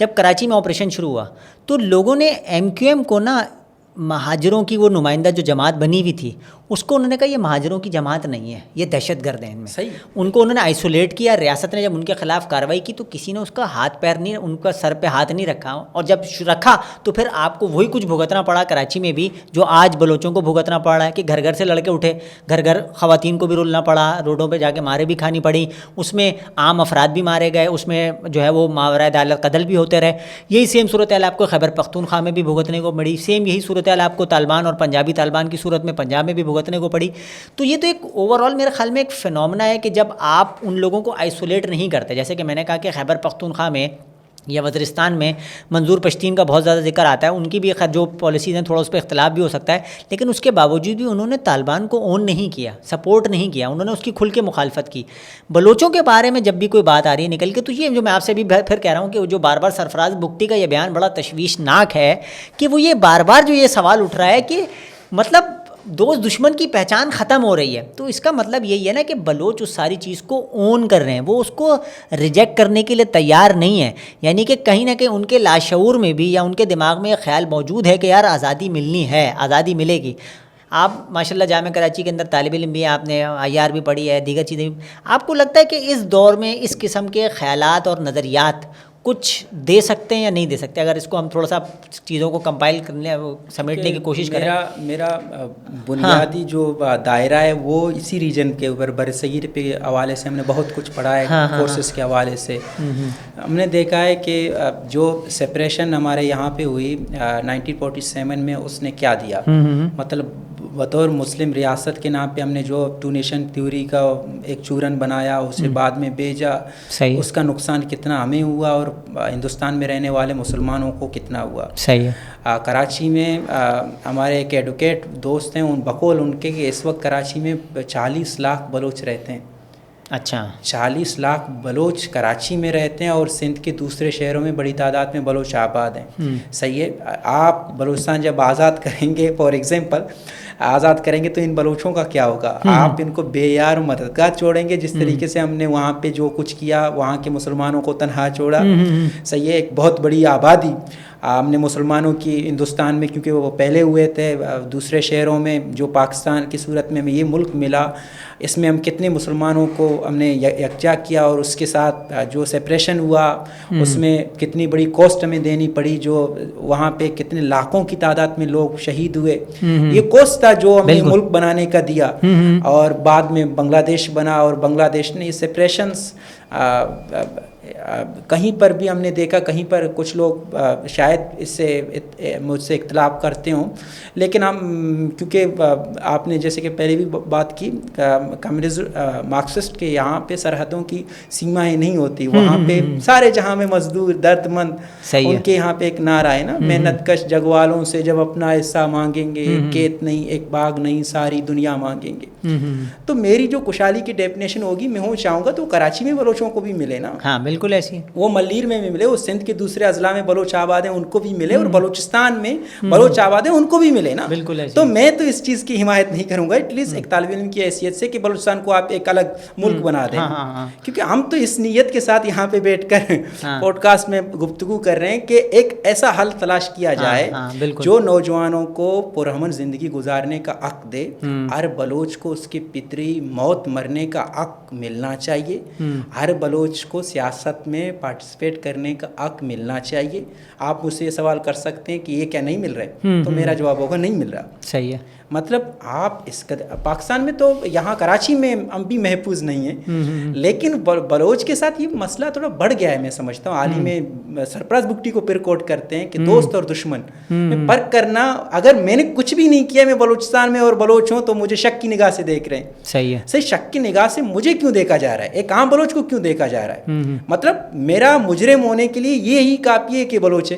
جب کراچی میں آپریشن شروع ہوا تو لوگوں نے ایم کیو ایم کو نا مہاجروں کی وہ نمائندہ جو جماعت بنی ہوئی تھی اس کو انہوں نے کہا یہ مہاجروں کی جماعت نہیں ہے، یہ دہشت گرد ہیں ان میں. صحیح. ان کو انہوں نے آئسولیٹ کیا. ریاست نے جب ان کے خلاف کارروائی کی تو کسی نے اس کا ہاتھ پیر نہیں، ان کا سر پہ ہاتھ نہیں رکھا، اور جب رکھا تو پھر آپ کو وہی کچھ بھگتنا پڑا کراچی میں بھی جو آج بلوچوں کو بھگتنا پڑ رہا ہے کہ گھر گھر سے لڑکے اٹھے، گھر گھر خواتین کو بھی رولنا پڑا، روڈوں پہ جا کے مارے بھی کھانی پڑی، اس میں عام افراد بھی مارے گئے، اس میں جو ہے وہ ماورائے عدالت قتل بھی ہوتے رہے. یہی سیم صورتحال آپ کو خیبر پختونخوا میں بھی بھگتنے کو پڑی. سیم یہی صورتحال آپ کو طالبان اور پنجابی طالبان کی صورت میں پنجاب میں بھی بھگتنے کو پڑی. تو یہ تو ایک اوور آل میرے خیال میں ایک فینومنا ہے کہ جب آپ ان لوگوں کو آئسولیٹ نہیں کرتے، جیسے کہ میں نے کہا کہ خیبر پختونخوا میں یا وزیرستان میں منظور پشتین کا بہت زیادہ ذکر آتا ہے، ان کی بھی جو پالیسیز ہیں تھوڑا اس پہ اختلاف بھی ہو سکتا ہے، لیکن اس کے باوجود بھی انہوں نے طالبان کو اون نہیں کیا، سپورٹ نہیں کیا، انہوں نے اس کی کھل کے مخالفت کی. بلوچوں کے بارے میں جب بھی کوئی بات آ رہی ہے نکل کے، تو یہ جو میں آپ سے بھی پھر کہہ رہا ہوں کہ جو بار بار سرفراز بگٹی کا یہ بیان بڑا تشویشناک ہے کہ وہ یہ بار بار جو یہ سوال اٹھ رہا ہے کہ مطلب دوست دشمن کی پہچان ختم ہو رہی ہے. تو اس کا مطلب یہی ہے نا کہ بلوچ اس ساری چیز کو اون کر رہے ہیں، وہ اس کو ریجیکٹ کرنے کے لیے تیار نہیں ہے. یعنی کہ کہیں نہ کہیں ان کے لاشعور میں بھی یا ان کے دماغ میں یہ خیال موجود ہے کہ یار آزادی ملنی ہے، آزادی ملے گی. آپ ماشاء اللہ جامعہ کراچی کے اندر طالب علم بھی ہیں، آپ نے آئی آر بھی پڑھی ہے، دیگر چیزیں بھی. آپ کو لگتا ہے کہ اس دور میں اس قسم کے خیالات اور نظریات کچھ دے سکتے ہیں یا نہیں دے سکتے، اگر اس کو ہم تھوڑا سا چیزوں کو کمپائل کرنے سمیٹنے کی کوشش کریں؟ میرا بنیادی جو دائرہ ہے وہ اسی ریجن کے اوپر برصغیر کے حوالے سے ہم نے بہت کچھ پڑھا ہے، کورسز کے حوالے سے ہم نے دیکھا ہے کہ جو سپریشن ہمارے یہاں پہ ہوئی 1947 میں اس نے کیا دیا. مطلب بطور مسلم ریاست کے نام پہ ہم نے جو ٹو نیشن تھیوری کا ایک چورن بنایا، اسے بعد میں بھیجا، اس کا نقصان کتنا ہمیں ہوا اور ہندوستان میں رہنے والے مسلمانوں کو کتنا ہوا. صحیح ہے. کراچی میں ہمارے ایک ایڈوکیٹ دوست ہیں، ان بقول ان کے کہ اس وقت کراچی میں 40 لاکھ بلوچ رہتے ہیں. اچھا 40 لاکھ بلوچ کراچی میں رہتے ہیں اور سندھ کے دوسرے شہروں میں بڑی تعداد میں بلوچ آباد ہیں. صحیح ہے. آپ بلوچستان جب آزاد کریں گے، فار ایگزامپل آزاد کریں گے تو ان بلوچوں کا کیا ہوگا؟ آپ ان کو بے یار و مددگار چھوڑیں گے، جس طریقے سے ہم نے وہاں پہ جو کچھ کیا، وہاں کے مسلمانوں کو تنہا چھوڑا. صحیح ہے. ایک بہت بڑی آبادی ہم نے مسلمانوں کی ہندوستان میں، کیونکہ وہ پہلے ہوئے تھے دوسرے شہروں میں، جو پاکستان کی صورت میں ہمیں یہ ملک ملا، اس میں ہم کتنے مسلمانوں کو ہم نے یکجا کیا، اور اس کے ساتھ جو سپریشن ہوا اس میں کتنی بڑی کاسٹ ہمیں دینی پڑی، جو وہاں پہ کتنے لاکھوں کی تعداد میں لوگ شہید ہوئے. یہ کاسٹ تھا جو ہم نے ملک بنانے کا دیا. اور بعد میں بنگلہ دیش بنا، اور بنگلہ دیش نے یہ سپریشنز کہیں پر بھی ہم نے دیکھا، کہیں پر کچھ لوگ شاید اس سے مجھ سے اختلاف کرتے ہوں، لیکن ہم کیونکہ آپ نے جیسے کہ پہلے بھی بات کی، کمیونزم مارکسسٹ کے یہاں پہ سرحدوں کی سیمائیں نہیں ہوتی، وہاں پہ سارے جہاں میں مزدور درد مند، ان کے یہاں پہ ایک نعرہ ہے نا، محنت کش جگ والوں سے جب اپنا حصہ مانگیں گے، ایک کھیت نہیں ایک باغ نہیں ساری دنیا مانگیں گے. تو میری جو خوشحالی کی ڈیفینیشن ہوگی، میں ہوں چاہوں گا تو کراچی میں بلوچوں کو بھی ملے نا. ہاں بالکل ایسی. وہ ملیر میں بھی ملے، وہ سندھ کے دوسرے اضلاع میں بلوچ آباد ہیں ان کو بھی ملے، اور بلوچستان میں بلوچ آباد ہیں ان کو بھی ملے نا. بالکل ایسی. تو میں تو اس چیز کی حمایت نہیں کروں گا ایٹ لیسٹ ایک طالب علم کی حیثیت سے کہ بلوچستان کو آپ ایک الگ ملک بنا دیں. کیونکہ ہم تو اس نیت کے ساتھ یہاں پہ بیٹھ کر پوڈ کاسٹ میں گفتگو کر رہے ہیں کہ ایک ایسا حل تلاش کیا جائے جو نوجوانوں کو پرامن زندگی گزارنے کا حق دے. ہر بلوچ کو اس کی فطری موت مرنے کا حق ملنا چاہیے. ہر بلوچ کو سیاست میں پارٹیسپیٹ کرنے کا حق ملنا چاہیے. آپ مجھ سے یہ سوال کر سکتے ہیں کہ یہ کیا نہیں مل رہا ہے، تو میرا جواب ہوگا نہیں مل رہا. صحیح ہے. مطلب آپ اس پاکستان میں تو یہاں کراچی میں ہم بھی محفوظ نہیں ہیں، لیکن بلوچ کے ساتھ یہ مسئلہ تھوڑا بڑھ گیا ہے. میں سمجھتا ہوں حال ہی میں سرفراز بگٹی کو پھر کوٹ کرتے ہیں کہ دوست اور دشمن میں فرق کرنا. اگر میں نے کچھ بھی نہیں کیا، میں بلوچستان میں اور بلوچ ہوں، تو مجھے شک کی نگاہ سے دیکھ رہے ہیں. صحیح ہے. صحیح. شک کی نگاہ سے مجھے کیوں دیکھا جا رہا ہے؟ ایک عام بلوچ کو کیوں دیکھا جا رہا ہے؟ مطلب میرا مجرم ہونے کے لیے یہی کافی ہے کہ بلوچ ہے.